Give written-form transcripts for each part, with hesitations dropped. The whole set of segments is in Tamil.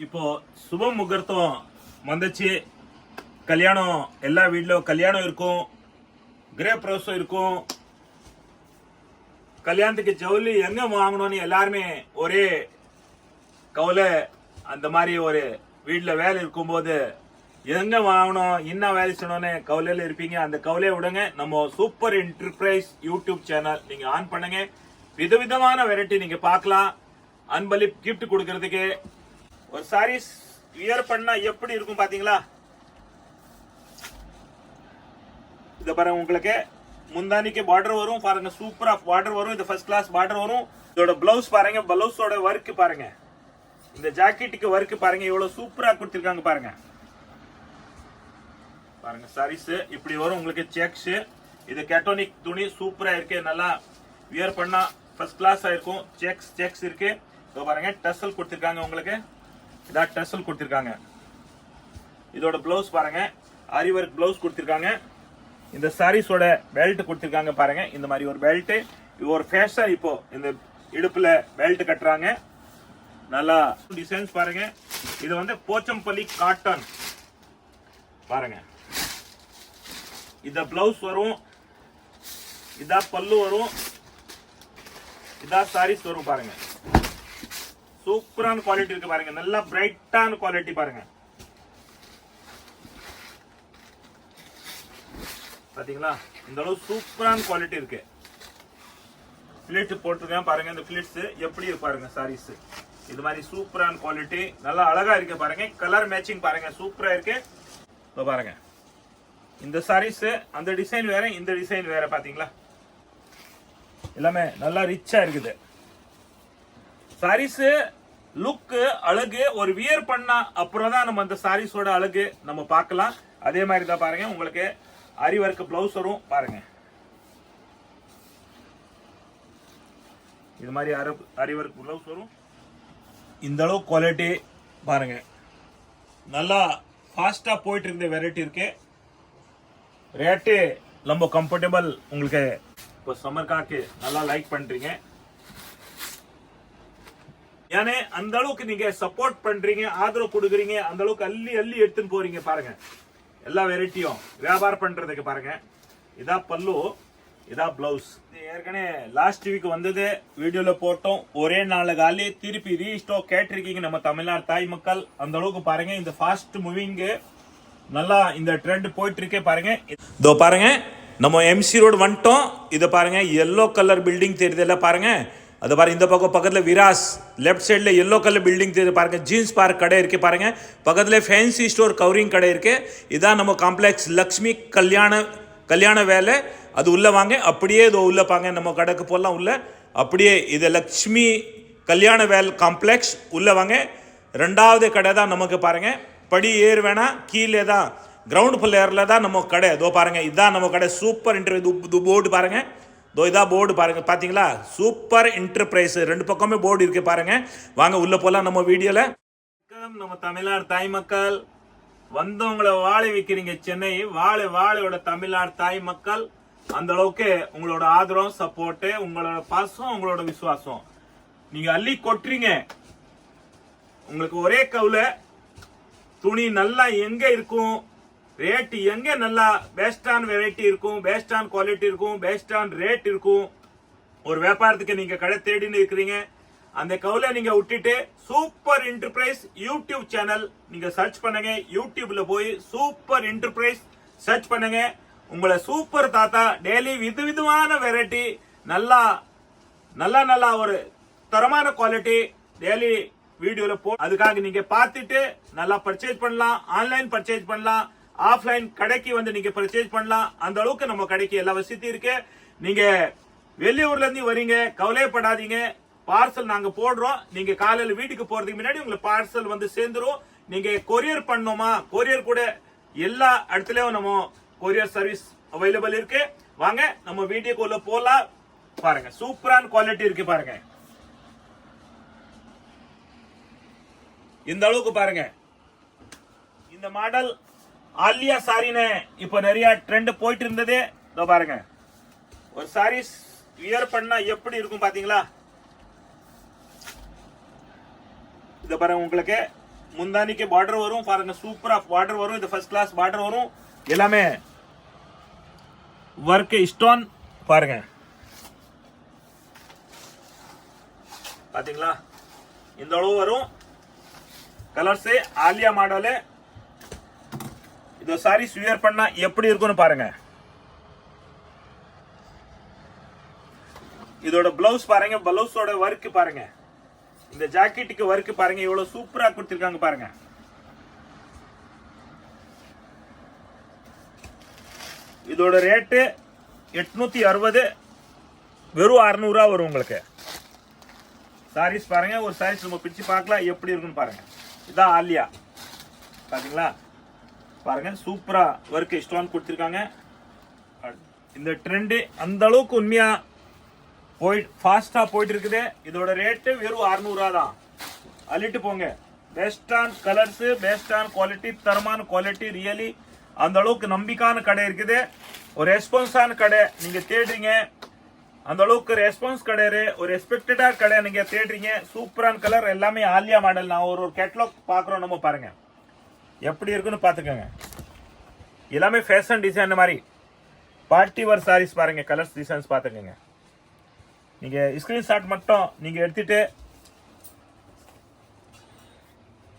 இப்போ சுப முகூர்த்தம் வந்துச்சு. கல்யாணம் எல்லா வீட்லயும் கல்யாணம் இருக்கும், கிரே பிரவேசம் இருக்கும். கல்யாணத்துக்கு ஜவுளி எங்க வாங்கணும்னு எல்லாருமே ஒரே கவலை. அந்த மாதிரி ஒரு வீட்டுல வேலை இருக்கும்போது எங்க வாங்கணும், என்ன வேலை செய்யணும்னு கவலையில இருப்பீங்க. அந்த கவலையை விடுங்க. நம்ம சூப்பர் என்டர்பிரைஸ் யூடியூப் சேனல் நீங்க ஆன் பண்ணுங்க. விதவிதமான வெரைட்டி நீங்க பார்க்கலாம். அன்பளிப் கிஃப்ட் கொடுக்கறதுக்கு ஒரு சாரீஸ் வியர் பண்ணா எப்படி இருக்கும் பாத்தீங்களா? இத பாருங்க, உங்களுக்கு முந்தானிக்கு பார்டர் வரும் பாருங்க, சூப்பரா பார்டர் வரும். இது ஃபர்ஸ்ட் கிளாஸ் பார்டர் வரும். இதோட பிளவுஸ் பாருங்க, பிளவுஸோட ஒர்க் பாருங்க, இந்த ஜாக்கெட்டுக்கு ஒர்க் பாருங்க, எவ்வளவு சூப்பரா கொடுத்திருக்காங்க பாருங்க. பாருங்க சாரீஸ் இப்படி வரும் உங்களுக்கு. செக்ஸ் இது கேட்டோனிக் துணி சூப்பரா இருக்கு, நல்லா வியர் பண்ணா ஃபர்ஸ்ட் கிளாஸா இருக்கும். செக்ஸ் இருக்கு. இதோ பாருங்க, டசல் கொடுத்திருக்காங்க உங்களுக்கு. இதா டசல் கொடுத்திருக்காங்க. இதோட பிளவுஸ் பாருங்க, ஆரி ஒர்க் பிளவுஸ் கொடுத்திருக்காங்க. இந்த சாரீஸோட பெல்ட் கொடுத்திருக்காங்க பாருங்க. இந்த மாதிரி ஒரு பெல்ட், இது ஒரு ஃபேஷன். இப்போ இந்த இடுப்புல பெல்ட் கட்டுறாங்க. நல்லா டிசைன்ஸ் பாருங்க. இது வந்து போச்சம்பள்ளி காட்டன் பாருங்க. இத பிளவுஸ் வரும், இதா பல்லு வரும், இதா சாரீஸ் வரும் பாருங்க. சூப்பரான குவாலிட்டி இருக்கு பாருங்க, நல்லா பிரைட்டான குவாலிட்டி பாருங்க. பாத்தீங்களா? இந்த அளவு சூப்பரான குவாலிட்டி இருக்கு. பிளேட் போட்டிருக்கேன் பாருங்க. இந்த பிளேட்ஸ் எப்படி இருக்கு பாருங்க. சாரீஸ் இது மாதிரி சூப்பரான குவாலிட்டி, நல்லா அழகா இருக்கு பாருங்க. கலர் மேட்சிங் பாருங்க, சூப்பரா இருக்கு. பாருங்க, இந்த சாரீஸ் அந்த டிசைன் வேற, இந்த டிசைன் வேற. பாத்தீங்களா? எல்லாமே நல்லா ரிச்சா இருக்குது. சாரீஸ் லுக் அழகு, ஒரு வியர் பண்ணா அப்புறம் தான் நம்ம அந்த சாரீஸோட அழகு நம்ம பார்க்கலாம். அதே மாதிரி தான் பாருங்க, உங்களுக்கு ஆரி ஒர்க் பிளவுஸ் வரும் பாருங்க. இது மாதிரி ஆரி ஒர்க் பிளவுஸ் வரும். இந்த அளவு குவாலிட்டி பாருங்க, நல்லா ஃபாஸ்டா போயிட்டு இருந்த வெரைட்டி இருக்கு. ரேட்டு ரொம்ப கம்ஃபர்டபுள். உங்களுக்கு இப்போ சம்மர் காக்கு நல்லா லைக் பண்றீங்க, ஏன்னா அந்த அளவுக்கு நீங்க சப்போர்ட் பண்றீங்க, ஆதரவு கொடுக்குறீங்க. அந்த அளவுக்கு அள்ளி எடுத்துன்னு போறீங்க பாருங்க. எல்லா வெரைட்டியும் வியாபாரம் பண்றதுக்கு பாருங்க. இதா பல்லு, இதா பிளவுஸ். ஏற்கனவே லாஸ்ட் வீக் வந்தது, வீடியோல போட்டோம். ஒரே நாள் காலி திருப்பி ரீஸ்டாக் கேட்டிருக்கீங்க நம்ம தமிழ்நாடு தாய் மக்கள். அந்த அளவுக்கு பாருங்க, இந்த ஃபாஸ்ட் மூவிங் நல்லா இந்த ட்ரெண்ட் போயிட்டு இருக்கே பாருங்க. இதோ பாருங்க, நம்ம எம்சி ரோடு வந்துட்டோம். இதை பாருங்க, எல்லோ கலர் பில்டிங் தெரியுதுல்ல பாருங்க. அது பாருங்க, இந்த பக்கம் பக்கத்துல விராஸ், லெஃப்ட் சைட்ல எல்லோ கலர் பில்டிங் தெரியுது பாருங்க. ஜீன்ஸ் பார்க் கடை இருக்கு பாருங்க. பக்கத்துல ஃபேன்சி ஸ்டோர் கவரிங் கடை இருக்கு. இதான் நம்ம காம்ப்ளெக்ஸ் லக்ஷ்மி கல்யாண வேலை. அது உள்ள வாங்க, அப்படியே இதோ உள்ள பாங்க, நம்ம கடைக்கு போகலாம் உள்ள. அப்படியே இது லக்ஷ்மி கல்யாண வேல் காம்ப்ளெக்ஸ். உள்ள வாங்க, ரெண்டாவது கடை தான் நமக்கு பாருங்க. படி ஏறு வேணா, கீழே தான் கிரவுண்ட் ஃப்ளோர்ல தான் நம்ம கடை. இதோ பாருங்க, இதுதான் நம்ம கடை. சூப்பர் இன்டர்வியூ போர்டு பாருங்க. இதோ இதா போர்டு பாருங்க, பாத்தீங்களா? Super enterprise. ரெண்டு பக்கமே போர்டு இருக்கு பாருங்க. வாங்க உள்ள போலாம் நம்ம வீடியோல. நம்ம தமிழ்நாடு தாய் மக்கள் வந்தவங்களை வாழ வைக்கிறீங்க. சென்னை வாழையோட தமிழ்நாடு தாய் மக்கள். அந்த அளவுக்கு உங்களோட ஆதரவு, சப்போர்ட், உங்களோட பாசம், உங்களோட விசுவாசம் நீங்க அள்ளி கொட்டுறீங்க. உங்களுக்கு ஒரே கவலை, துணி நல்லா எங்க இருக்கும், ரேட் எங்க நல்லா பெஸ்டான வெரைட்டி இருக்கும், பெஸ்டான குவாலிட்டி இருக்கும், பெஸ்டான ரேட் இருக்கும். ஒரு வியாபாரத்துக்கு நீங்க கடை தேடின்னு இருக்கிறீங்க. அந்த கவலை நீங்க விட்டுட்டு சூப்பர் என்டர்பிரைஸ் யூடியூப் சேனல் நீங்க சர்ச் பண்ணுங்க. யூடியூப்ல போய் சூப்பர் என்டர்பிரைஸ் சர்ச் பண்ணுங்க. உங்களை சூப்பர் தாத்தா டெய்லி விதவிதமான வெரைட்டி, நல்லா ஒரு தரமான குவாலிட்டி டெய்லி வீடியோல போ. அதுக்காக நீங்க பார்த்துட்டு நல்லா பர்ச்சேஸ் பண்ணலாம். ஆன்லைன் பர்ச்சேஸ் பண்ணலாம், ஆஃப்லைன் கடைக்கு வந்து நீங்க பர்ச்சேஸ் பண்ணலாம். அந்த அளவுக்கு நம்ம கடைக்கு எல்லா வசதி இருக்கு. நீங்க வெளியூர்ல இருந்து வரீங்க, கவலைப்படாதீங்க. பார்சல் நாங்க போடுறோம். நீங்க காலையில வீட்டுக்கு போறதுக்கு முன்னாடி உங்களுக்கு பார்சல் வந்து சேர்ந்துரும். நீங்க கொரியர் பண்ணோமா, கொரியர் கூட எல்லா இடத்துலயும் நம்ம கொரியர் சர்வீஸ் அவைலபிள் இருக்கு. வாங்க நம்ம வீடியோக்குள்ள போலாம். பாருங்க, சூப்பரான குவாலிட்டி இருக்கு பாருங்க. இந்த அளவுக்கு பாருங்க. இந்த மாடல் ஆலியா சாரின்னு இப்ப நிறைய ட்ரெண்ட் போயிட்டு இருந்தது. இதோ பாருங்க, ஒரு சாரீஸ் வியர் பண்ணா எப்படி இருக்கும் பாத்தீங்களா? இத பாருங்க, உங்களுக்கு முந்தானிக்கு பார்டர் வரும் பாருங்க, சூப்பரா பார்டர் வரும். இது ஃபர்ஸ்ட் கிளாஸ் பார்டர் வரும். எல்லாமே ஒர்க் ஸ்டோன் பாருங்க, பாத்தீங்களா? இந்த அளவு வரும். Colours Alia model. இது சாரி வியர் பண்ணா எப்படி இருக்கும்னு பாருங்க. இதோட பிளவுஸ் பாருங்க, பிளவுஸோட ஒர்க் பாருங்க, இந்த ஜாக்கெட்டுக்கு ஒர்க் பாருங்க, இவ்வளவு சூப்பரா கொடுத்திருக்காங்க பாருங்க. இதோட ரேட்டு 860, வெறும் 600 வரும் உங்களுக்கு. சாரீஸ் பாருங்க, ஒரு சாரீஸ் நம்ம பிரிச்சு பார்க்கலாம் எப்படி இருக்குன்னு பாருங்க. இதான் ஆலியா, பாத்தீங்களா? பாருங்க சூப்பரா ஒர்க் ஸ்டோன் கொடுத்திருக்காங்க. இந்த ட்ரெண்ட் அந்த அளவுக்கு உண்மையா ஃபாஸ்டா போயிட்டு இருக்குது. இதோட ரேட்டு வெறும் 600 தான். அள்ளிட்டு போங்க. Best on colours, best on quality, தரமான குவாலிட்டி. ரியலி அந்த அளவுக்கு நம்பிக்கையான கடை இருக்குது. ஒரு ரெஸ்பான்ஸான கடை நீங்க தேடுறீங்க, அந்த அளவுக்கு ரெஸ்பான்ஸ் கிடையாது. ஒரு எக்ஸ்பெக்டடா கடை நீங்க தேடுறீங்க. சூப்பரான கலர், எல்லாமே ஆலியா மாடல். நான் ஒரு கேட்டலாக் பாக்குறோம், நம்ம பாருங்க எப்படி இருக்குன்னு பாத்துக்கோங்க. எல்லாமே ஃபேஷன் டிசைன் மாதிரி பார்ட்டி வேர் சாரீஸ் பாருங்க. கலர்ஸ் டிசைன்ஸ் பாத்துக்கோங்க. நீங்க ஸ்கிரீன்ஷாட் மட்டும் நீங்க எடுத்துட்டு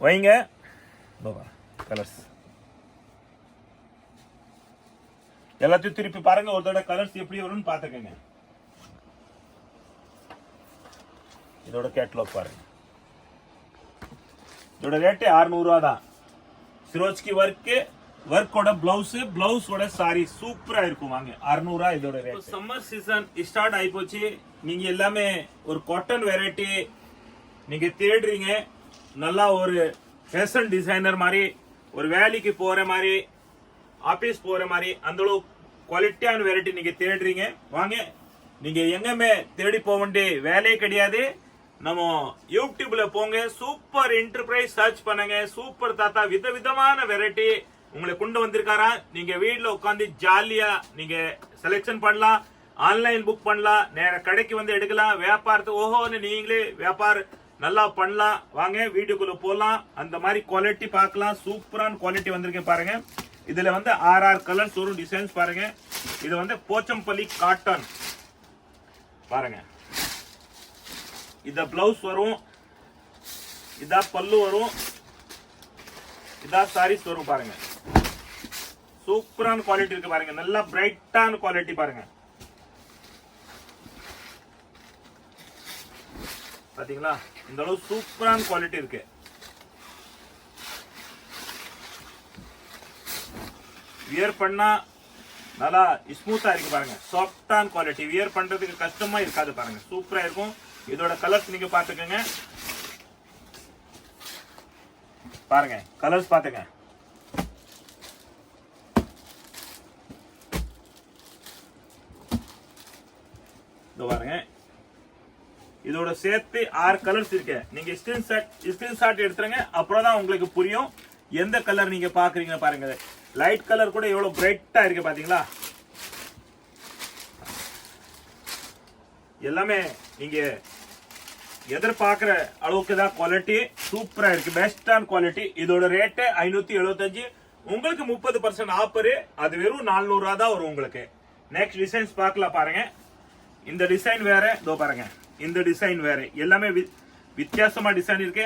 வைங்க. கலர்ஸ் எல்லாத்தையும் திருப்பி பாருங்க, ஒரு தடவை கலர்ஸ் எப்படி வரும்னு பாத்துக்கோங்க. இதோட கேட்டலாக் பாருங்க. இதோட ரேட்டு 600 தான். சிரோஜ்கி ஒர்க்கோட பிளவுஸோட சாரி சூப்பரா இருக்கும். வாங்க 600 இதோட ரேட். சம்மர் சீசன் ஸ்டார்ட் ஆகி போச்சு. நீங்க எல்லாமே ஒரு காட்டன் வெரைட்டி நீங்க தேடுறீங்க. நல்லா ஒரு ஃபேஷன் டிசைனர் மாதிரி, ஒரு வேலைக்கு போற மாதிரி, ஆபீஸ் போற மாதிரி, அந்த அளவுக்கு குவாலிட்டியான வெரைட்டி நீங்க தேடுறீங்க. வாங்க, நீங்க எங்கமே தேடி போக வேண்டிய வேலையே கிடையாது. நம்ம யூடியூப்ல போங்க, சூப்பர் என்டர்பிரைஸ் சர்ச் பண்ணுங்க. சூப்பர் தாத்தா விதவிதமான வெரைட்டி உங்களை கொண்டு வந்திருக்காரா. நீங்க வீட்டுல உட்காந்து ஜாலியா நீங்க செலக்ஷன் பண்ணலாம், ஆன்லைன் புக் பண்ணலாம், நேர கடைக்கு வந்து எடுக்கலாம். வியாபாரத்தை ஓஹோன்னு நீங்களே வியாபாரம் நல்லா பண்ணலாம். வாங்க வீடியோக்குள்ள போலாம், அந்த மாதிரி குவாலிட்டி பார்க்கலாம். சூப்பரான குவாலிட்டி வந்திருக்கேன் பாருங்க. இதுல வந்து 6 கலர்ஸ் வரும், டிசைன்ஸ் பாருங்க. இது வந்து போச்சம்பள்ளி காட்டன் பாருங்க. இத பிளவுஸ் வரும், இதா பல்லு வரும், இதா சாரீஸ் வரும் பாருங்க. சூப்பரான குவாலிட்டி இருக்கு பாருங்க. நல்லா பிரைட்டான குவாலிட்டி பாருங்க. பாத்தீங்களா? இந்த அளவு சூப்பரான குவாலிட்டி இருக்கு. வியர் பண்ணா நல்லா ஸ்மூத்தா இருக்கு பாருங்க. சாஃப்டான குவாலிட்டி, வியர் பண்றதுக்கு கஷ்டமா இருக்காது பாருங்க. சூப்பரா இருக்கும். இதோட கலர்ஸ் நீங்க பாத்துக்கங்க பாருங்க. கலர்ஸ் பாத்துங்க. பாருங்க, இதோட சேர்த்து 6 கலர்ஸ் இருக்கு. நீங்க ஸ்கிரீன்ஷாட் எடுத்துருங்க, அப்புறம் தான் உங்களுக்கு புரியும் எந்த கலர் நீங்க பாக்குறீங்க பாருங்க. லைட் கலர் கூட எவ்வளவு பிரைட்டா இருக்கு பாத்தீங்களா? எல்லாமே நீங்க எதிர்பார்க்கிற அளவுக்கு தான் குவாலிட்டி சூப்பரா இருக்கு. பெஸ்டான குவாலிட்டி. இதோட ரேட்டு 575. உங்களுக்கு 30% ஆஃபர். அது வெறும் 400 தான் வரும் உங்களுக்கு. நெக்ஸ்ட் டிசைன்ஸ் பார்க்கலாம் பாருங்க. இந்த டிசைன் வேற, இதோ பாருங்க. இந்த டிசைன் வேற, எல்லாமே வித்தியாசமா டிசைன் இருக்கு.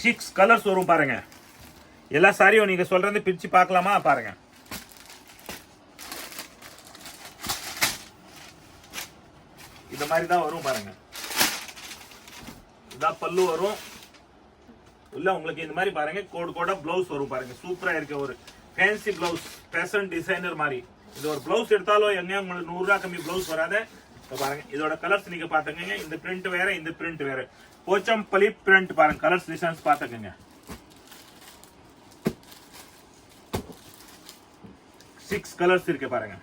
6 கலர்ஸ் வரும் பாருங்க. எல்லா சாரியும் நீங்க சொல்றது பிரிச்சு பார்க்கலாமா பாருங்க. இந்த மாதிரி தான் வரும் பாருங்க. இதான் பல்லு வரும். இல்ல உங்களுக்கு இந்த மாதிரி பாருங்க, கோடா பிளவுஸ் வரும் பாருங்க. சூப்பரா இருக்கு. ஒரு ஃபேன்சி பிளவுஸ், ஃபேஷன் டிசைனர் மாதிரி. இது ஒரு பிளவுஸ் எடுத்தாலும் எங்க உங்களுக்கு 100 ரூபாய் கம்மி பிளவுஸ் வராது பாருங்க. இதோட கலர்ஸ் நீங்க பாத்துக்கங்க. இந்த பிரிண்ட் வேற, இந்த பிரிண்ட் வேற. போச்சம்பள்ளி பிரிண்ட் பாருங்க. கலர்ஸ் டிசைன்ஸ் பாத்துக்கங்க. 6 கலர்ஸ் இருக்கு பாருங்க.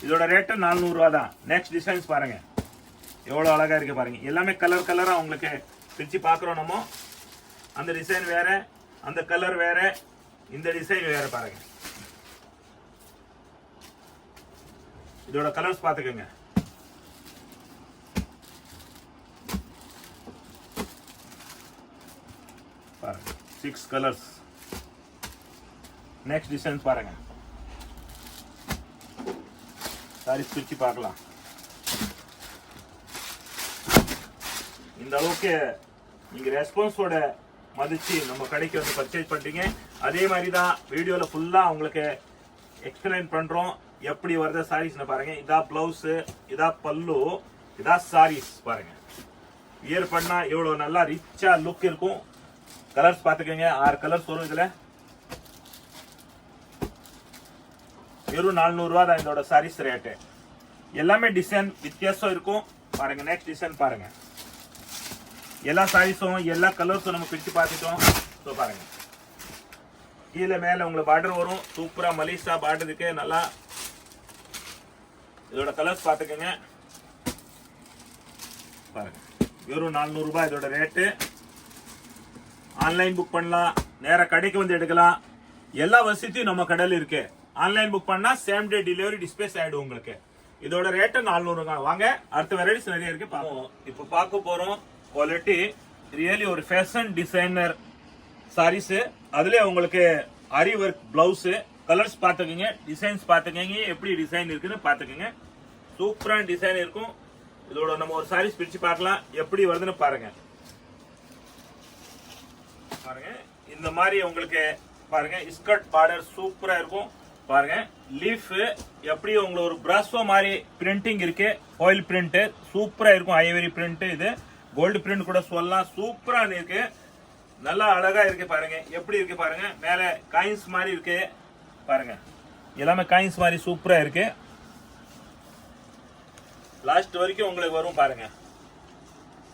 இதோட ரேட் 400 ரூபாய் தான். நெக்ஸ்ட் டிசைன்ஸ் பாருங்க, எவ்வளவு அழகா இருக்கு பாருங்க. எல்லாமே கலர் கலரா உங்களுக்கு பிரிச்சு பாக்குறோம் நம்ம. அந்த டிசைன் வேற, அந்த கலர் வேற, இந்த டிசைன் வேற பாருங்க. இதோட கலர்ஸ் பாத்துக்கங்க. பாருங்க 6 கலர்ஸ். நெக்ஸ்ட் டிசைன் பாருங்க. சாரீஸ் பிரிச்சு பார்க்கலாம். இந்த அளவுக்கு நீங்க ரெஸ்பான்ஸோட மதிச்சு நம்ம கடைக்கு வந்து பர்ச்சேஸ் பண்றீங்க. அதே மாதிரி தான் வீடியோல ஃபுல்லா உங்களுக்கு எக்ஸ்பிளைன் பண்றோம் எப்படி வருது சாரீஸ்னு பாருங்க. இதா பிளவுஸ், இதா பல்லு, இதா சாரீஸ் பாருங்க. வியர் பண்ணா எவ்வளவு நல்லா ரிச்சா லுக் இருக்கும். கலர்ஸ் பாத்துக்கோங்க. 6 கலர்ஸ் வரும் இதுல. வெறும் 400 ரூபா தான் இதோட சாரீஸ் ரேட்டு. எல்லாமே டிசைன் வித்தியாசம் இருக்கும் பாருங்க. நெக்ஸ்ட் டிசைன் பாருங்க. எல்லா சாரீஸும் எல்லா கலர்ஸும் நம்ம பிரிச்சு பார்த்துட்டோம். ஸோ பாருங்க, கீழே மேல உங்களுக்கு பார்டர் வரும். சூப்பரா மலிசா பார்டர் இருக்கு. நல்லா இதோட கலர்ஸ் பார்த்துக்கோங்க பாருங்க. வெறும் 400 ரூபாய் இதோட ரேட்டு. ஆன்லைன் புக் பண்ணலாம், நேர கடைக்கு வந்து எடுக்கலாம். எல்லா வசதியும் நம்ம கடையில் இருக்கு. ஆன்லைன் புக் பண்ணா சேம் டே டெலிவரி டிஸ்பேஸ் ஆயிடும் உங்களுக்கு. இதோட ரேட்டு 400. வாங்க அடுத்த வெரைட்டிஸ் நிறைய இருக்கு பார்ப்போம். இப்போ பார்க்க போறோம் குவாலிட்டி ரியலி ஒரு ஃபேஷன் டிசைனர் சாரீஸ். அதுல உங்களுக்கு ஆரி ஒர்க் பிளவுஸ். கலர்ஸ் பார்த்துக்கோங்க, டிசைன்ஸ் பார்த்துக்கோங்க, எப்படி டிசைன் இருக்குன்னு பார்த்துக்கோங்க. சூப்பரான டிசைன் இருக்கும். இதோட நம்ம ஒரு சாரீஸ் பிரிச்சு பார்க்கலாம் எப்படி வருதுன்னு பாருங்க. பாருங்க இந்த மாதிரி உங்களுக்கு பாருங்க ஸ்கர்ட் பார்டர் சூப்பரா இருக்கும் பாருங்க. லீஃப் எப்படி உங்களுக்கு ஒரு பிராஸ்வோ மாதிரி பிரிண்டிங் இருக்கு. ஆயில் பிரிண்ட் சூப்பரா இருக்கும். ஐவரி பிரிண்ட், இது கோல்டு பிரிண்ட் கூட சொல்லலாம். சூப்பரா இருக்கு, நல்லா அழகா இருக்கு பாருங்க. எப்படி இருக்கு பாருங்க. மேல காயின்ஸ் மாதிரி இருக்கு பாருங்க. எல்லாமே காயின்ஸ் மாதிரி சூப்பரா இருக்கு. லாஸ்ட் வரைக்கும் உங்களுக்கு வரும் பாருங்க.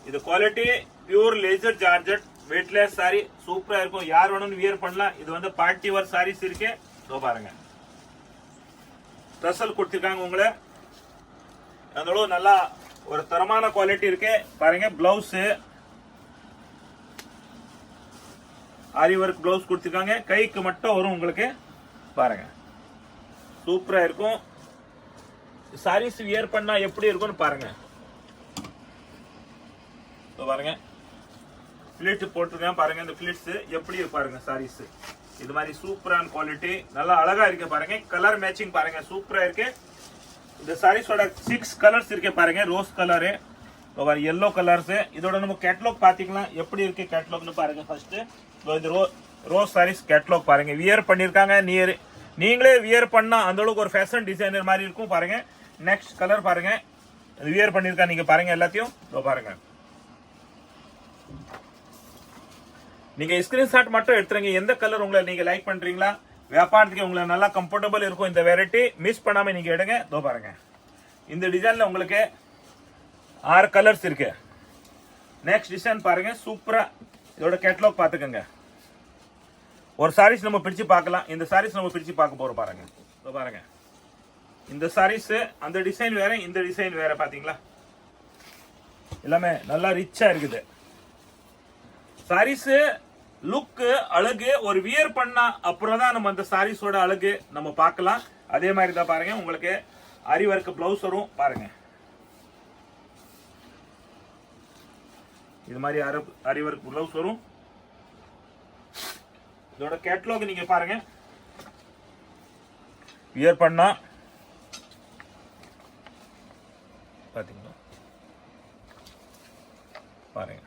இது quality pure laser georgette weightless sorry சூப்பரா இருக்கும். யார் வேணும்னு வியர் பண்ணலாம். இது வந்து பார்ட்டி வேர் சாரீஸ் இருக்கு. இதோ பாருங்க டசல் கொடுத்திருக்காங்க உங்களை. அதோட நல்லா ஒரு தரமான குவாலிட்டி இருக்கு பாருங்க. பிளவுஸ் ஆரி ஒர்க் பிளவுஸ் கொடுத்திருக்காங்க. கைக்கு மட்டும் வரும் உங்களுக்கு பாருங்க. சூப்பரா இருக்கும். சாரீஸ் வியர் பண்ணா எப்படி இருக்கும்னு பாருங்க. பாருங்க பிளிட் போட்டிருக்கேன் பாருங்க. இந்த பிளிட்ஸ் எப்படி பாருங்க. சாரீஸ் இது மாதிரி சூப்பரான குவாலிட்டி, நல்லா அழகா இருக்கு பாருங்க. கலர் மேட்சிங் பாருங்க சூப்பரா இருக்கு. இந்த சாரீஸோட 6 கலர்ஸ் இருக்கு பாருங்க. Rose colour, yellow colours. இதோட நம்ம கேட்லாக் பாத்தீங்களா எப்படி இருக்கு கேட்லாக்னு பாருங்க. ஃபர்ஸ்ட் இந்த ரோஸ் சாரீஸ் கேட்லாக் பாருங்க. வியர் பண்ணிருக்காங்க. நீங்களே வியர் பண்ணா அந்த அளவுக்கு ஒரு ஃபேஷன் டிசைனர் மாதிரி இருக்கும் பாருங்க. நெக்ஸ்ட் கலர் பாருங்க. வியர் பண்ணிருக்கா நீங்க பாருங்க எல்லாத்தையும். பாருங்க நீங்க ஸ்கிரீன்ஷாட் மட்டும் எடுத்துறீங்க. எந்த கலர் உங்களை நீங்க லைக் பண்றீங்களா, வியாபாரத்துக்கு உங்களுக்கு நல்லா கம்ஃபர்டபுள் இருக்கும் இந்த வெரைட்டி. மிஸ் பண்ணாம நீங்க எடுங்க. பாருங்க இந்த டிசைன்ல உங்களுக்கு 6 கலர்ஸ் இருக்கு. நெக்ஸ்ட் டிசைன் பாருங்க சூப்பரா. இதோட கேட்லாக் பாத்துக்கோங்க. ஒரு சாரீஸ் நம்ம பிரிச்சு பார்க்கலாம். இந்த சாரீஸ் நம்ம பிரிச்சு பார்க்க போறோம் பாருங்க. பாருங்க இந்த சாரீஸ் அந்த டிசைன் வேற, இந்த டிசைன் வேற. பாத்தீங்களா எல்லாமே நல்லா ரிச்சா இருக்குது. சாரீஸ் லுக் அழகு ஒரு வியர் பண்ணா அப்புறம் தான் நம்ம அந்த சாரீஸோட அழகு நம்ம பார்க்கலாம். அதே மாதிரி தான் பாருங்க உங்களுக்கு ஆரி ஒர்க் பிளவுஸ் வரும் பாருங்க. இது மாதிரி ஆரி ஒர்க் பிளவுஸ் வரும். இதோட கேட்லாக் நீங்க பாருங்க. வியர் பண்ணா பாத்தீங்களா பாருங்க.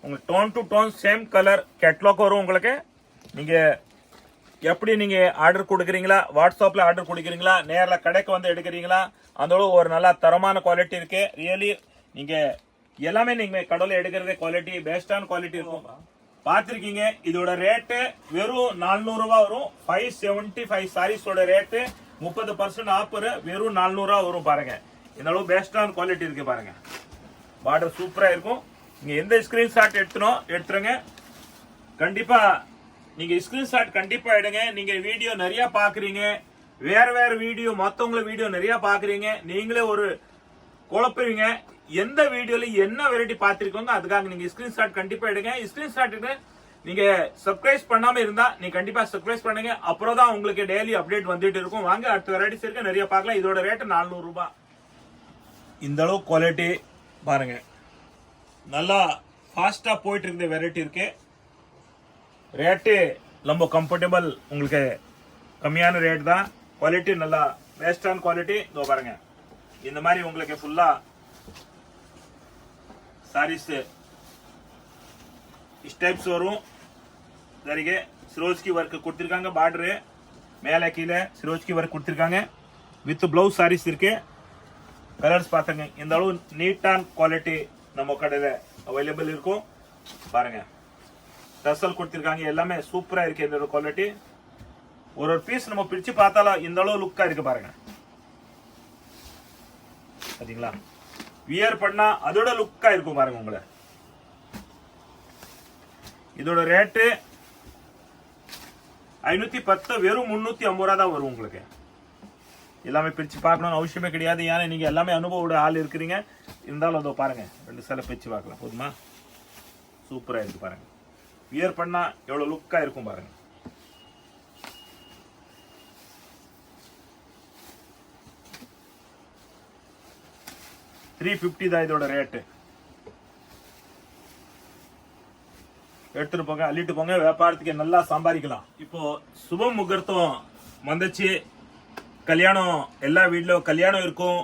உங்களுக்கு tone to tone same colour catalogue வரும் உங்களுக்கு. நீங்க எப்படி நீங்க ஆர்டர் கொடுக்குறீங்களா, வாட்ஸ்அப்ல ஆர்டர் கொடுக்குறீங்களா, நேர்ல கடைக்கு வந்து எடுக்கிறீங்களா, அந்த ஒரு நல்ல தரமான குவாலிட்டி இருக்கு. ரியலி நீங்க எல்லாமே நீங்க கடையில் எடுக்கிறதே குவாலிட்டி பெஸ்டான குவாலிட்டி இருக்கும். பார்த்திருக்கீங்க. இதோட ரேட்டு வெறும் 400 ரூபாய் வரும். 575 சாரீஸோட ரேட்டு 30% ஆஃபர். வெறும் 400 ரூபாய் வரும் பாருங்க. இந்த அளவு பெஸ்டான குவாலிட்டி இருக்கு பாருங்க. பார்டர் சூப்பரா இருக்கும். நீங்க எந்த ஸ்கிரீன்ஷாட் எடுத்துருங்க. கண்டிப்பா நீங்க ஸ்கிரீன்ஷாட் கண்டிப்பா எடுங்க. நீங்க வீடியோ நிறைய பாக்குறீங்க, வேற வீடியோ மத்தவங்கள வீடியோ நிறைய பாக்குறீங்க. நீங்களே ஒரு குழப்பீங்க எந்த வீடியோல என்ன வெரைட்டி பாத்திருக்கோங்க. அதுக்காக நீங்க ஸ்கிரீன்ஷாட் கண்டிப்பா எடுங்க. ஸ்கிரீன்ஷாட் எடுங்க. நீங்க சப்ஸ்கிரைப் பண்ணாம இருந்தா நீங்க கண்டிப்பா சப்ஸ்கிரைப் பண்ணுங்க. அப்புறம் தான் உங்களுக்கு டெய்லி அப்டேட் வந்துட்டு இருக்கும். வாங்க அடுத்த வெரைட்டிஸ் இருக்கு நிறைய பார்க்கலாம். இதோட ரேட் 400 ரூபாய். இந்த அளவு குவாலிட்டி பாருங்க. நல்லா ஃபாஸ்டா போயிட்டு இருக்க வெரைட்டி இருக்கு. ரேட்டு ரொம்ப கம்ஃபர்டபுள், உங்களுக்கு கம்மியான ரேட் தான். குவாலிட்டி நல்லா பெஸ்டான குவாலிட்டி. இதோ பாருங்க, இந்த மாதிரி உங்களுக்கு ஃபுல்லா சாரீஸ் ஸ்டெப்ஸ் வரும். சரிங்க, சிரோஜ்கி ஒர்க் கொடுத்திருக்காங்க. பார்டரு மேலே கீழே சிரோஜ்கி ஒர்க் கொடுத்திருக்காங்க. வித் பிளவுஸ் சாரீஸ் இருக்கு. கலர்ஸ் பார்த்துங்க. இந்த அளவு நீட்டான குவாலிட்டி நம்ம கடையில் அவைலபிள் இருக்கும். பாருங்க, டசல் கொடுத்திருக்காங்க. எல்லாமே சூப்பரா இருக்கு. இந்த குவாலிட்டி ஒரு பீஸ் நம்ம பிரிச்சு பார்த்தாலும் இந்த அளவு லுக்கா இருக்கு. பாருங்க, பாத்தீங்களா? வியர் பண்ணா அதோட லுக்கா இருக்கும். பாருங்க, உங்களை இதோட ரேட்டு 510, வெறும் 350 ரூபா தான் வரும். உங்களுக்கு எல்லாமே பிரிச்சு பார்க்கணும்னு அவசியமே கிடையாது. ஏன்னா நீங்க எல்லாமே அனுபவோட ஆள் இருக்கிறீங்க. இருந்தாலும் அதோ பாருங்க, 2 சேலை பிரிச்சு பார்க்கலாம். போதுமா? சூப்பரா இருக்கு. பாருங்க, வியர் பண்ணா எவ்வளவு லுக்கா இருக்கும். பாருங்க, $350 தான் இதோட ரேட்டு. எடுத்துட்டு போங்க, அள்ளிட்டு போங்க, வியாபாரத்துக்கு நல்லா சம்பாதிக்கலாம். இப்போ சுப முகூர்த்தம் வந்துச்சு. கல்யாணம், எல்லா வீட்லயும் கல்யாணம் இருக்கும்,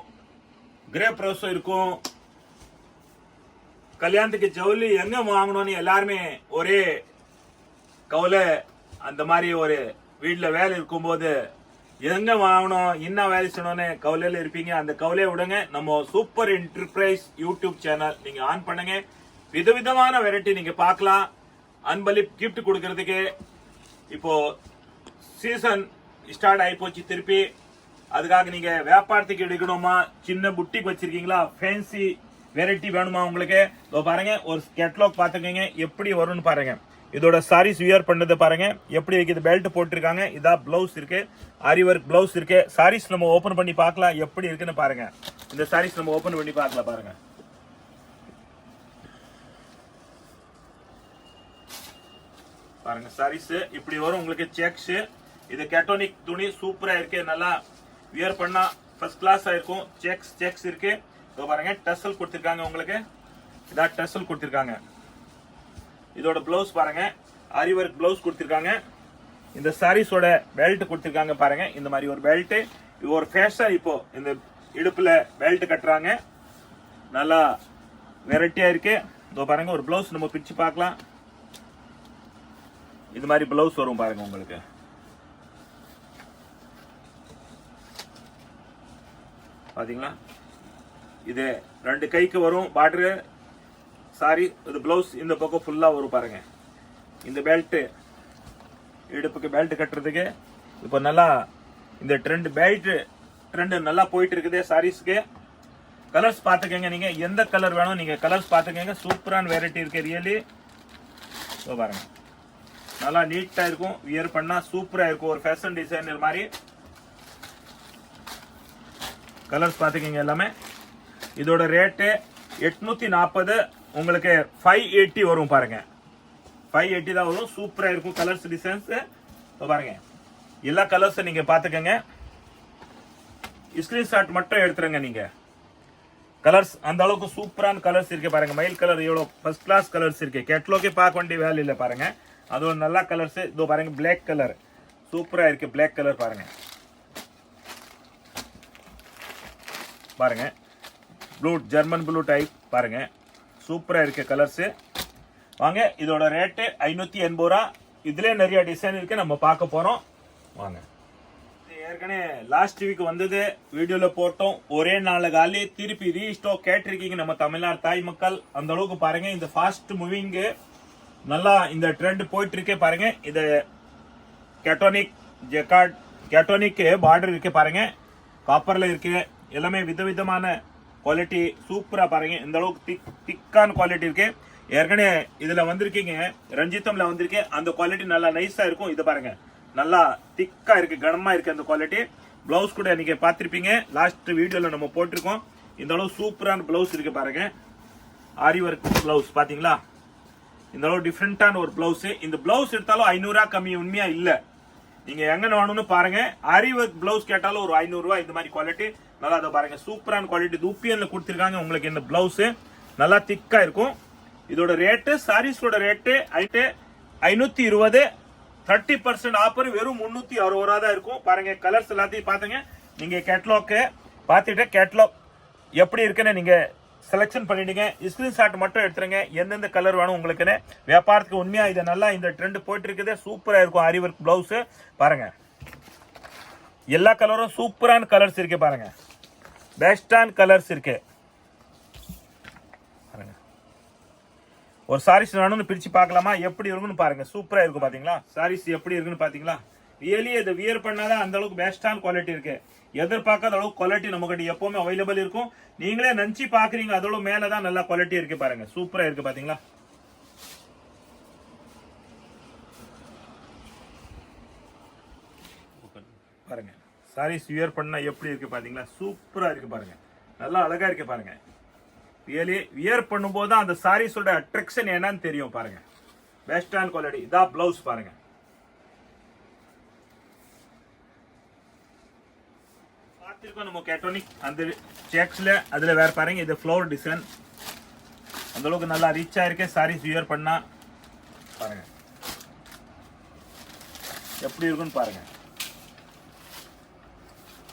கிரே பிரவேசம் இருக்கும். கல்யாணத்துக்கு ஜவுளி எங்க வாங்கணும்னு எல்லாருமே ஒரே கவலை. அந்த மாதிரி ஒரு வீட்டுல வேலை இருக்கும்போது எங்க வாங்கணும், என்ன வேலை செய்யணும்னு கவலையில இருப்பீங்க. அந்த கவலையை விடுங்க. நம்ம சூப்பர் என்டர்பிரைஸ் யூடியூப் சேனல் நீங்க ஆன் பண்ணுங்க. விதவிதமான வெரைட்டி நீங்க பார்க்கலாம். அன்பளிப் கிஃப்ட் கொடுக்கறதுக்கு இப்போ சீசன் ஸ்டார்ட் ஆகி போச்சு திருப்பி. அதுக்காக நீங்க வியாபாரத்துக்கு எடுக்கணுமா, சின்ன புட்டிக் வச்சிருக்கீங்களா, ஃபேன்சி வெரைட்டி வேணுமா உங்களுக்கு, பாருங்க ஒரு கேட்லாக் பாத்துக்கீங்க எப்படி வரும்னு பாருங்க. இதோட சாரீஸ் வியர் பண்ணது பாருங்க எப்படி இருக்குது. பெல்ட் போட்டிருக்காங்க. இதா பிளவுஸ் இருக்கு, ஆரி ஒர்க் பிளவுஸ் இருக்கு. சாரீஸ் நம்ம ஓபன் பண்ணி பார்க்கலாம் எப்படி இருக்குன்னு பாருங்க. இந்த சாரீஸ் நம்ம ஓபன் பண்ணி பார்க்கலாம். பாருங்க, பாருங்க சாரீஸ் இப்படி வரும் உங்களுக்கு. செக்ஸ், இது கேட்டோனிக் துணி சூப்பரா இருக்கு. நல்லா வியர் பண்ணா ஃபர்ஸ்ட் கிளாஸா இருக்கும். செக்ஸ் இருக்கு. பாருங்க, டசல் கொடுத்திருக்காங்க உங்களுக்கு. இதா டசல் கொடுத்திருக்காங்க. இதோட பிளவுஸ் பாருங்க, ஆரி ஒர்க் பிளவுஸ் கொடுத்திருக்காங்க. இந்த சாரீஸோட பெல்ட் கொடுத்திருக்காங்க. பாருங்க, இந்த மாதிரி ஒரு பெல்ட். இது ஒரு ஃபேஷன். இப்போ இந்த இடுப்புல பெல்ட் கட்டுறாங்க. நல்லா வெரைட்டியா இருக்கு. இதோ பாருங்க, ஒரு பிளவுஸ் நம்ம பிரிச்சு பார்க்கலாம். இது மாதிரி பிளவுஸ் வரும் பாருங்க உங்களுக்கு. பாத்தீங்களா? இது 2 கைக்கு வரும் பார்டர். சாரி, இது பிளவுஸ் இந்த பக்கம் ஃபுல்லா வரும். பாருங்க, இந்த பெல்ட் இடுப்புக்கு பெல்ட் கட்டுறதுக்கு இப்போ நல்லா இந்த ட்ரெண்ட் நல்லா போயிட்டு இருக்குது சாரீஸ்க்கு. கலர்ஸ் பாத்துக்கங்க. நீங்க எந்த கலர் வேணும் நீங்க கலர்ஸ் பாத்துக்கங்க. சூப்பரான வெரைட்டி இருக்கு ரியலி. பாருங்க, நல்லா நீட்டா இருக்கும். வியர் பண்ணா சூப்பரா இருக்கும். ஒரு ஃபேஷன் டிசைனர் மாதிரி. கலர்ஸ் பாத்துக்கங்க எல்லாமே. இதோட ரேட்டு 840, உங்களுக்கு 580 வரும். பாருங்க, 580 தான் வரும். சூப்பரா இருக்கும் கலர்ஸ் டிசைன்ஸ். பாருங்க, எல்லா கலர்ஸ் நீங்க பாத்துக்கங்க. ஸ்கிரீன்ஷாட் மட்டும் எடுத்துருங்க நீங்க. கலர்ஸ் அந்த அளவுக்கு சூப்பரான கலர்ஸ் இருக்கு. பாருங்க, மயில் கலர் எவ்வளவு ஃபர்ஸ்ட் கிளாஸ் கலர்ஸ் இருக்கு. கேட்லாக்கே பார்க்க வேண்டிய வேலை இல்லை. பாருங்க, அது ஒரு நல்ல கலர்ஸ். இதோ பாருங்க, பிளாக் கலர் சூப்பரா இருக்கு. பிளாக் கலர் பாருங்க, பாருங்க ப்ளூ, ஜெர்மன் ப்ளூ டைப். பாருங்க, சூப்பரா இருக்கு கலர்ஸ். வாங்க, இதோட ரேட்டு 580 ரூபா. இதுல நிறைய டிசைன் இருக்கு, நம்ம பார்க்க போறோம். வாங்க. ஏற்கனவே லாஸ்ட் வீக் வந்தது, வீடியோல போட்டோம். ஒரே நாள் காலி திருப்பி ரீஸ்டாக் கேட்டிருக்கீங்க நம்ம தமிழ்நாடு தாய் மக்கள். அந்த அளவுக்கு பாருங்க, இந்த ஃபாஸ்ட் மூவிங் நல்லா இந்த ட்ரெண்ட் போயிட்டு இருக்கே. பாருங்க, இது கேட்டோனிக் ஜெக்கார்ட், கேட்டோனிக் பார்டர் இருக்கு. பாருங்க, காப்பர்ல இருக்கு. எல்லாமே விதவிதமான குவாலிட்டி சூப்பரா. பாருங்க, இந்த அளவுக்கு திக்கான குவாலிட்டி இருக்கு. ஏற்கனவே இதுல வந்திருக்கீங்க, ரஞ்சித்தம்ல வந்திருக்கேன். அந்த குவாலிட்டி நல்லா நைஸா இருக்கும். இது பாருங்க, நல்லா திக்கா இருக்கு, கனமா இருக்கு அந்த குவாலிட்டி. பிளவுஸ் கூட நீங்க பாத்திருப்பீங்க, லாஸ்ட் வீடியோல நம்ம போட்டிருக்கோம். இந்த அளவு சூப்பரான பிளவுஸ் இருக்கு. பாருங்க, ஆரி ஒர்க் பிளவுஸ் பாத்தீங்களா? இந்த அளவு டிஃப்ரெண்டான ஒரு பிளவுஸ். இந்த பிளவுஸ் எடுத்தாலும் 500 ரூபாய் கம்மி உண்மையா இல்ல. நீங்க எங்க வேணும்னு பாருங்க. ஆரி ஒர்க் பிளவுஸ் கேட்டாலும் ஒரு 500 ரூபாய். இந்த மாதிரி குவாலிட்டி நல்லா. அதை பாருங்க, சூப்பரான குவாலிட்டி. தூப்பியன்ல கொடுத்திருக்காங்க உங்களுக்கு. இந்த பிளவுஸ் நல்லா திக்கா இருக்கும். இதோட ரேட்டு சாரீஸோட ரேட்டு 520 30% ஆஃபர் வெறும் 360 ரூபா தான் இருக்கும். பாருங்க கலர்ஸ் எல்லாத்தையும் பாத்துங்க. நீங்க கேட்லாக் பார்த்துட்டு கேட்லாக் எப்படி இருக்குன்னு நீங்க செலக்ஷன் பண்ணிடுங்க. ஸ்கிரீன்ஷாட் மட்டும் எடுத்துருங்க எந்தெந்த கலர் வேணும் உங்களுக்குன்னு. வியாபாரத்துக்கு உண்மையா இது நல்லா இந்த ட்ரெண்ட் போயிட்டு இருக்குது. சூப்பரா இருக்கும். ஆரி ஒர்க் பிளவுஸ் பாருங்க. எல்லா கலரும் சூப்பரான கலர்ஸ் இருக்கு பாருங்க. பெஸ்டான கலர்ஸ் இருக்கு பாருங்க. ஒரு சாரீஸ் வேணும்னு பிரிச்சு பார்க்கலாமா எப்படி இருக்குன்னு பாருங்க. சூப்பரா இருக்கும் பாத்தீங்களா சாரீஸ் எப்படி இருக்குன்னு பாத்தீங்களா. ரியலி இதை வியர் பண்ணாதான் அந்த அளவுக்கு பெஸ்டான குவாலிட்டி இருக்கு. எதிர்பார்க்காத அளவுக்கு குவாலிட்டி நம்ம கிட்ட எப்பவுமே அவைலபிள் இருக்கும். நீங்களே நினைச்சு பாக்குறீங்க அதோட மேலதான் நல்லா குவாலிட்டி இருக்கு பாருங்க. சூப்பரா இருக்கு பாத்தீங்களா. பாருங்க சாரீஸ் வியர் பண்ணா எப்படி இருக்கு பாத்தீங்களா. சூப்பரா இருக்கு பாருங்க. நல்லா அழகா இருக்கு பாருங்க. ரியலி வியர் பண்ணும்போது தான் அந்த சாரீஸோட அட்ராக்ஷன் என்னன்னு தெரியும் பாருங்க. பெஸ்டான குவாலிட்டி. இதான் பிளவுஸ் பாருங்க. நம்ம கேட்டோனிக் அந்த செக்ஸ்ல அதுல வேற பாருங்க. இது ஃப்ளவர் டிசைன் அந்த அளவுக்கு நல்லா ரிச்சா இருக்கு. சாரீஸ் வியர் பண்ணா பாருங்க எப்படி இருக்குன்னு பாருங்க.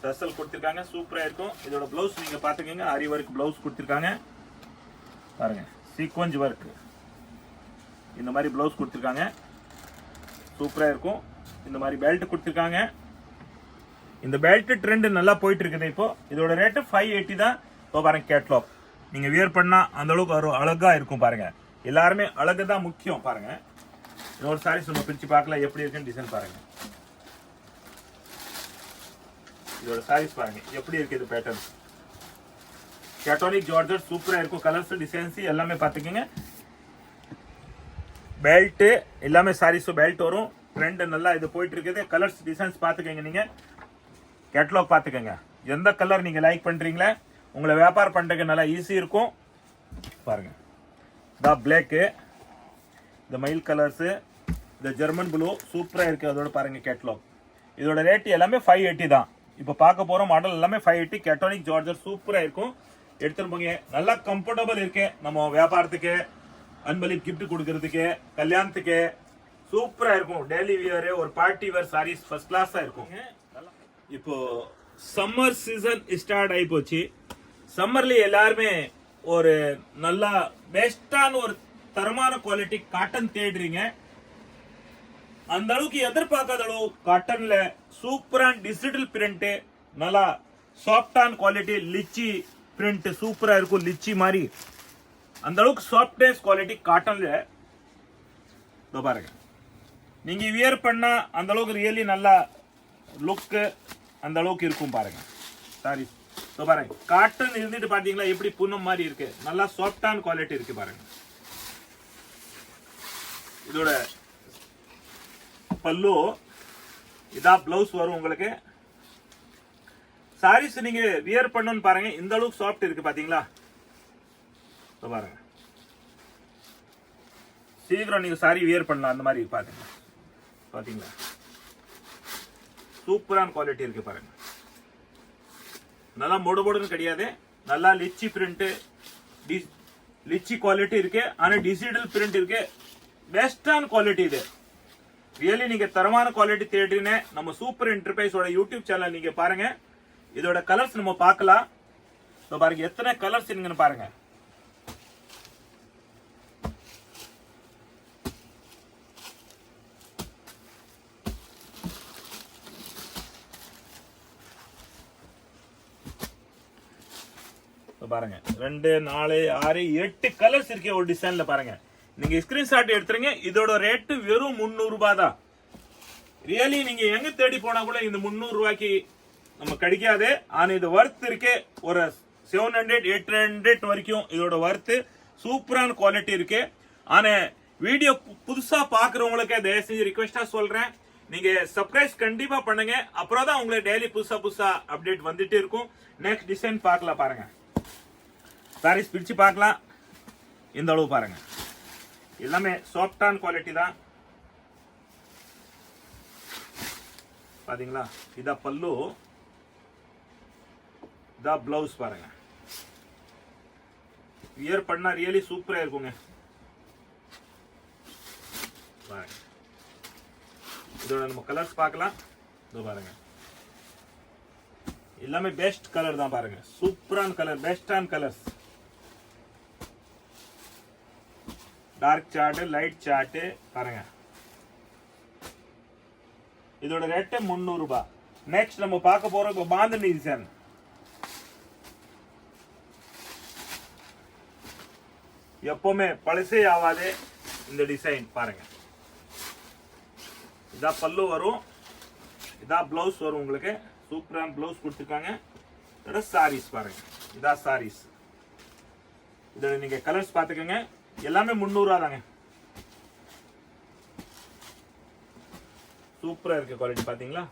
டசல் கொடுத்திருக்காங்க. சூப்பரா இருக்கும். இதோட பிளவுஸ் நீங்க பாத்துக்கங்க. ஆரி ஒர்க் பிளவுஸ் கொடுத்திருக்காங்க பாருங்க. சீக்வென்ஸ் ஒர்க் இந்த மாதிரி பிளவுஸ் கொடுத்திருக்காங்க. சூப்பரா இருக்கும். இந்த மாதிரி பெல்ட் கொடுத்திருக்காங்க. இந்த பெல்ட் ட்ரெண்ட் நல்லா போயிட்டு இருக்குது. இப்போ இதோட ரேட்டு 580 தான். இப்போ பாருங்க கேட்லாக் நீங்க வியர் பண்ணா அந்த அளவுக்கு ஒரு அழகா இருக்கும் பாருங்க. எல்லாருமே அழகு தான் முக்கியம் பாருங்க. இன்னொரு சாரீஸ் நம்ம பிரிச்சு பார்க்கலாம் எப்படி இருக்குன்னு டிசைன் பாருங்க. இதோட சாரீஸ் பாருங்க எப்படி இருக்கு. இது பேட்டர்ன் கேட்டோனிக் ஜார்ஜெட் சூப்பரா இருக்கும். கலர்ஸ் டிசைன்ஸ் எல்லாமே பாத்துக்கங்க. பெல்ட் எல்லாமே சாரீஸ் பெல்ட் வரும். ட்ரெண்ட் நல்லா இது போயிட்டு இருக்குது. கலர்ஸ் டிசைன்ஸ் பாத்துக்கங்க. நீங்க கேட்லாக் பாத்துக்கங்க. எந்த கலர் நீங்க லைக் பண்றீங்களா உங்களை வியாபாரம் பண்றதுக்கு நல்லா ஈஸி இருக்கும் பாருங்க. இந்த பிளாக் இந்த மயில் கலர்ஸ் இந்த ஜெர்மன் ப்ளூ சூப்பரா இருக்கு. அதோட பாருங்க கேட்லாக். இதோட ரேட் எல்லாமே 580 தான். இப்போ பார்க்க போற மாடல் எல்லாமே 580. கேட்டோனிக் ஜார்ஜர் சூப்பரா இருக்கும். எடுத்துட்டு போங்க. நல்லா கம்ஃபர்டபுள் இருக்கு. நம்ம வியாபாரத்துக்கு அன்பளிப்பு கிஃப்ட் கொடுக்கறதுக்கு கல்யாணத்துக்கு சூப்பரா இருக்கும். டெய்லி வியர் ஒரு பார்ட்டி வேர் சாரீஸ் ஃபர்ஸ்ட் கிளாஸா இருக்கும். இப்போ சம்மர் சீசன் ஸ்டார்ட் ஆகி போச்சு. சம்மர்ல எல்லாருமே ஒரு நல்லா பெஸ்டான ஒரு தரமான குவாலிட்டி காட்டன் தேடுறீங்க. அந்த அளவுக்கு எதிர்பார்க்காத அளவு காட்டன்ல சூப்பரான டிஜிட்டல் பிரிண்ட் நல்லா சாஃப்டான குவாலிட்டி லிச்சி பிரிண்ட் சூப்பரா இருக்கும். லிச்சி மாதிரி அந்த அளவுக்கு சாஃப்ட்னஸ் குவாலிட்டி காட்டன்ல பாருங்க. நீங்க வியர் பண்ணா அந்த அளவுக்கு ரியலி நல்லா லுக் அந்த அளவுக்கு இருக்கும் பாருங்க. சாரி பாருங்க காட்டன் இருந்துட்டு பாத்தீங்களா எப்படி புண்ணம் மாதிரி இருக்கு. நல்லா சாஃப்டான குவாலிட்டி இருக்கு பாருங்க. இதோட பல்லு இதான் பிளவுஸ் வரும் உங்களுக்கு. சாரீஸ் நீங்க வியர் பண்ணணும்னு பாருங்க. இந்த அளவுக்கு சாஃப்ட் இருக்கு பாத்தீங்களா. பாருங்க சீக்கிரம் நீங்க சாரி வியர் பண்ணலாம். அந்த மாதிரி பாத்தீங்களா பாத்தீங்களா சூப்பரான குவாலிட்டி இருக்கு பாருங்க. நல்லா மொடுமொடுன்னு கிடையாது. நல்லா லிச்சி பிரிண்ட் லிச்சி குவாலிட்டி இருக்கு. ஆனா டிஜிட்டல் பிரிண்ட் இருக்கு. பெஸ்டான குவாலிட்டி இது. ரியலி நீங்க தரமான குவாலிட்டி தேடுறீங்க நம்ம சூப்பர் என்டர்பிரைஸோட யூடியூப் சேனல் நீங்க பாருங்க. இதோட கலர்ஸ் நம்ம பார்க்கலாம். பாருங்க எத்தனை கலர்ஸ் இருக்குன்னு பாருங்க. பாருங்க 2 4 6 8 கலர்ஸ் இருக்கு ஒரு டிசைன்ல பாருங்க. நீங்க ஸ்கிரீன்ஷாட் எடுத்துறீங்க. இதோட ரேட் வெறும் 300 ரூபாய் தான். ரியலி நீங்க எங்க தேடி போனா கூட இந்த 300 ரூபாய்க்கு நம்ம கிடைக்காது. ஆனா இது வர்த் இருக்கு. ஒரு 700 800 வரைக்கும் இதோட வர்த். சூப்பரான குவாலிட்டி இருக்கு. ஆனா வீடியோ புதுசா பாக்குறவங்களுக்கு தயவு செஞ்சு ரிக்வெஸ்டா சொல்றேன். நீங்க சப்ஸ்கிரைப் கண்டிப்பா பண்ணுங்க. அப்புறம் தான் உங்களுக்கு டெய்லி புதுசா அப்டேட் வந்துட்டே இருக்கும். நெக்ஸ்ட் டிசைன் பார்க்கலாம் பாருங்க. சாரீஸ் பிரிச்சு பார்க்கலாம். இந்த அளவு பாருங்க. எல்லாமே சாஃப்டான குவாலிட்டி தான் பாத்தீங்களா. இதா பல்லு இதா பிளவுஸ் பாருங்க. வியர் பண்ணா ரியலி சூப்பரா இருக்குங்க. இதோட நம்ம கலர்ஸ் பார்க்கலாம். இதோ பாருங்க, எல்லாமே பெஸ்ட் கலர் தான் பாருங்க. சூப்பரான கலர், பெஸ்டான colours. Dark chart, light chart பாருங்க. இதோட ரேட் 300 ரூபாய். நெக்ஸ்ட் நம்ம பார்க்க போறோம் இப்போ பாந்தனி டிசைன். எப்பவுமே பழசே ஆகாதே இந்த டிசைன் பாருங்க. இதா பல்லு வரும், இதா பிளவுஸ் வரும். உங்களுக்கு சூப்பரான பிளவுஸ் கொடுத்துருக்காங்க. இதோட சாரீஸ் பாருங்க, இதா சாரீஸ். இதோட நீங்க கலர்ஸ் பார்த்துக்கோங்க. எல்லாமே 300 ரூபா தாங்க. சூப்பரா இருக்கு குவாலிட்டி, பாத்தீங்களா?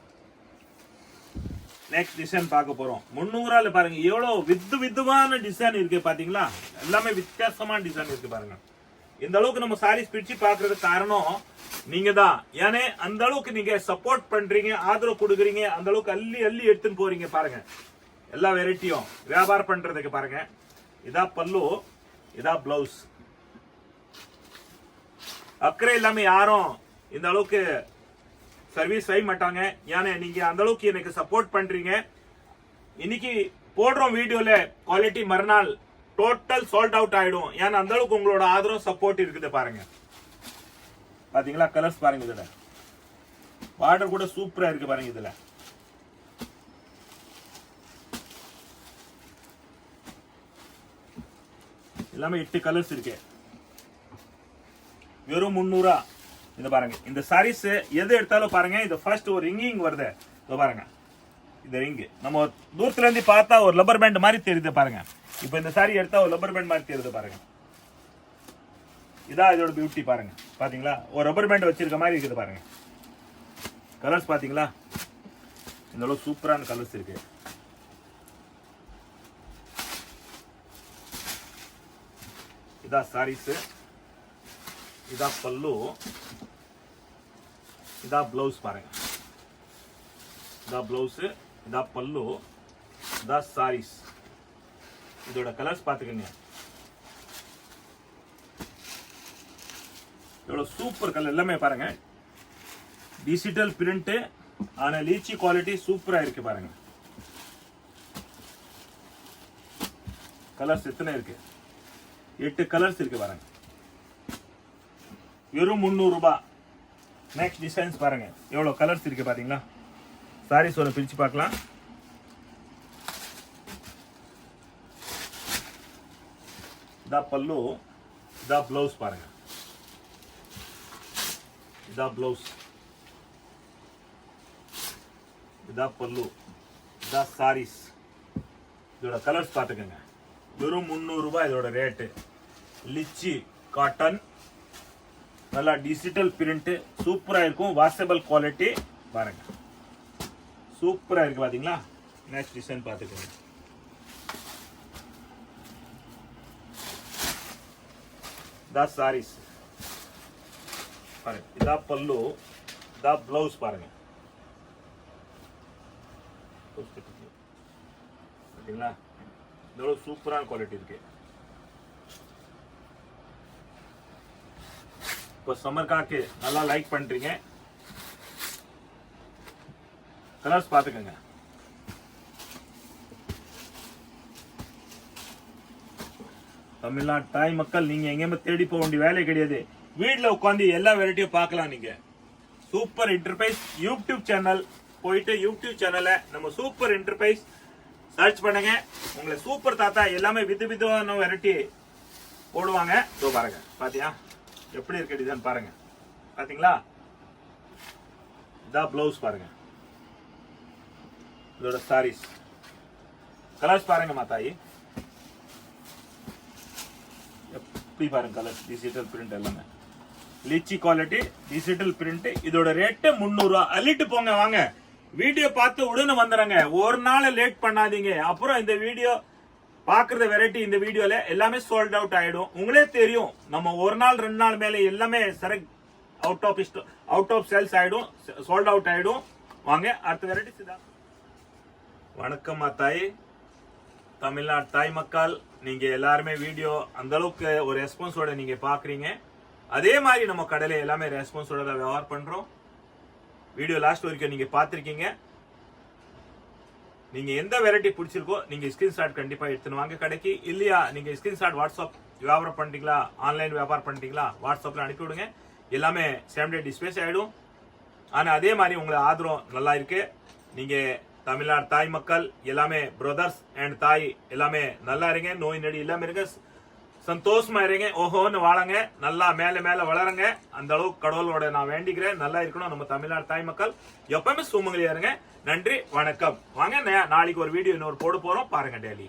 நெக்ஸ்ட் டிசைன் பார்க்க போறோம். 300 ரூபாயில பாருங்க எவ்வளவு விதமான டிசைன் இருக்கு பாத்தீங்களா? எல்லாமே வித்தியாசமான டிசைன் இருக்கு பாருங்க. இந்த அளவுக்கு நம்ம சாரீஸ் பிரிச்சு பாக்குறதுக்கு காரணம் நீங்க தான். ஏன்னா அந்த அளவுக்கு நீங்க சப்போர்ட் பண்றீங்க, ஆதரவு கொடுக்குறீங்க, அந்த அளவுக்கு அள்ளி எடுத்துன்னு போறீங்க பாருங்க. எல்லா வெரைட்டியும் வியாபாரம் பண்றதுக்கு பாருங்க. இதா பல்லு, இதா பிளவுஸ். அக்கறை இல்லாம யாரும் இந்த அளவுக்கு சர்வீஸ் செய்ய மாட்டாங்க. ஏன்னா நீங்க அந்த அளவுக்கு எனக்கு சப்போர்ட் பண்றீங்க. இன்னைக்கு போடுறோம் வீடியோல குவாலிட்டி மறுநாள் டோட்டல் சோல்ட் அவுட் ஆயிடும். ஏன்னா அந்த அளவுக்கு உங்களோட ஆதரவு சப்போர்ட் இருக்குது பாருங்க. பாத்தீங்களா? கலர்ஸ் பாருங்க. இதுல பார்டர் கூட சூப்பரா இருக்கு பாருங்க. இதுல எல்லாமே 8 கலர்ஸ் இருக்கு. வெறும் 300 ரூபா. இது பாருங்க, இந்த சாரீஸ் எது எடுத்தாலும் பாருங்க. இது ஃபர்ஸ்ட் ஒரு ரிங்கிங் வருது. இதோ பாருங்க, இந்த ரிங் நம்ம தூரத்துல இருந்து பார்த்தா ஒரு லப்பர் பேண்ட் மாதிரி தெரியுது பாருங்க. இப்போ இந்த சாரி எடுத்தா ஒரு லப்பர் பேண்ட் மாதிரி தெரியுது பாருங்க. இதான் இதோட பியூட்டி பாருங்க. பாத்தீங்களா? ஒரு ரப்பர் பேண்ட் வச்சிருக்க மாதிரி இருக்குது பாருங்க. கலர்ஸ் பாத்தீங்களா? இந்த அளவு சூப்பரான கலர்ஸ் இருக்கு. இதா சாரீஸ், இதா பல்லு, இதா பிளவுஸ் பாருங்க. இதா பிளவுஸ், இதா பல்லு, இதா சாரீஸ். இதோட கலர்ஸ் பாத்துக்கங்க. எவ்வளவு சூப்பர் கலர் எல்லாமே பாருங்க. டிஜிட்டல் பிரிண்ட் ஆனா லீச்சி குவாலிட்டி சூப்பரா இருக்கு பாருங்க. கலர்ஸ் எத்தனை இருக்கு? 8 கலர்ஸ் இருக்கு பாருங்க. வெறும் 300 ரூபாய். நெக்ஸ்ட் டிசைன்ஸ் பாருங்க, எவ்வளவு கலர்ஸ் இருக்கு பாத்தீங்களா? சாரீஸ் ஒரு பிரிச்சு பார்க்கலாம். இதா பல்லு, இதா பிளவுஸ் பாருங்க. இதா பிளவுஸ், இதா பல்லு, இதா சாரீஸ். இதோட கலர்ஸ் பாத்துக்கங்க. வெறும் 300 ரூபாய் இதோட ரேட்டு. லிச்சி காட்டன், நல்லா டிஜிட்டல் பிரிண்ட் சூப்பரா இருக்கும். வாஷபிள் குவாலிட்டி பாருங்க. சூப்பரா இருக்கு பாத்தீங்களா? நெக்ஸ்ட் டிசைன் பாத்துக்கங்க. இதா சாரீஸ் பாருங்க. இதா பல்லு, இதா பிளவுஸ் பாருங்க. பாத்தீங்களா? இதோட சூப்பரான குவாலிட்டி இருக்கு. இப்போ சம்மர் காக்கு நல்லா லைக் பண்றீங்க. கலர்ஸ் பாத்துக்கங்க. தமிழ்நாடு தாய் மக்கள், நீங்க எங்கேயுமே தேடி போக வேண்டிய வேலை கிடையாது. வீட்டுல உட்காந்து எல்லா வெரைட்டியும் பார்க்கலாம். நீங்க சூப்பர் என்டர்பிரைஸ் யூடியூப் சேனல் போயிட்டு யூடியூப் சேனலை நம்ம சூப்பர் என்டர்பிரைஸ் சர்ச் பண்ணுங்க. உங்களை சூப்பர் தாத்தா எல்லாமே விதமான வெரைட்டி போடுவாங்க. இதோ பாருங்க, பாத்தியா எப்படி இருக்கு டிசைன் பாருங்க. பாத்தீங்களா? இதா பிளவுஸ் பாருங்க. இதோட சாரீஸ் கலர்ஸ் பாருங்க மாதாயி. எப்படி பாருங்க கலர்ஸ். டிஜிட்டல் பிரிண்ட் எல்லாமே லிச்சி குவாலிட்டி, டிஜிட்டல் பிரிண்ட். இதோட ரேட்டு 300 ரூபா. அள்ளிட்டு போங்க. வாங்க, வீடியோ பார்த்து உடனே வந்துடுங்க. ஒரு நாள் லேட் பண்ணாதீங்க. அப்புறம் இந்த வீடியோ பாக்குற வெரைட்டி இந்த வீடியோல எல்லாமே சோல்ட் அவுட் ஆயிடும். உங்களே தெரியும், நம்ம ஒரு நாள் 2 நாள் மேல எல்லாமே அவுட் ஆஃப் சேல்ஸ் ஆயிடும், சோல்ட் அவுட் ஆயிடும். வாங்க அடுத்த வெரைட்டி. வணக்கம் தாய், தமிழ்நாடு தாய் மக்கள். நீங்க எல்லாருமே வீடியோ அந்த அளவுக்கு ஒரு ரெஸ்பான்ஸோட நீங்க பாக்குறீங்க. அதே மாதிரி நம்ம கடையில எல்லாமே ரெஸ்பான்ஸோட வியாபாரம் பண்றோம். வீடியோ லாஸ்ட் வரைக்கும் நீங்க பார்த்திருக்கீங்க. நீங்க எந்த வெரைட்டி பிடிச்சிருக்கோ நீங்க ஸ்கிரீன்ஷாட் கண்டிப்பா எடுத்துன்னு வாங்க கடைக்கு. இல்லையா நீங்க ஸ்கிரீன்ஷாட் வாட்ஸ்அப் வியாபாரம் பண்ணிட்டீங்களா, ஆன்லைன் வியாபாரம் பண்ணிட்டீங்களா, வாட்ஸ்அப்ல அனுப்பி விடுங்க. எல்லாமே சேம் டே டிஸ்பேச் ஆயிடும். ஆனா அதே மாதிரி உங்களை ஆதரவு நல்லா இருக்கு. நீங்க தமிழ்நாடு தாய் மக்கள் எல்லாமே பிரதர்ஸ் அண்ட் தாய் எல்லாமே நல்லா இருங்க, நோய் நொடி இல்லாம இருங்க, சந்தோஷமா இருங்க, ஓஹோன்னு வாழங்க, நல்லா மேல மேல வளருங்க. அந்த அளவுக்கு கடவுளோட நான் வேண்டிக்கிறேன். நல்லா இருக்கணும் நம்ம தமிழ்நாடு தாய் மக்கள். எப்பவுமே சுமங்கலியா இருங்க. நன்றி, வணக்கம். வாங்க நாளைக்கு ஒரு வீடியோ இன்னொரு போட போறோம், பாருங்க டெய்லி.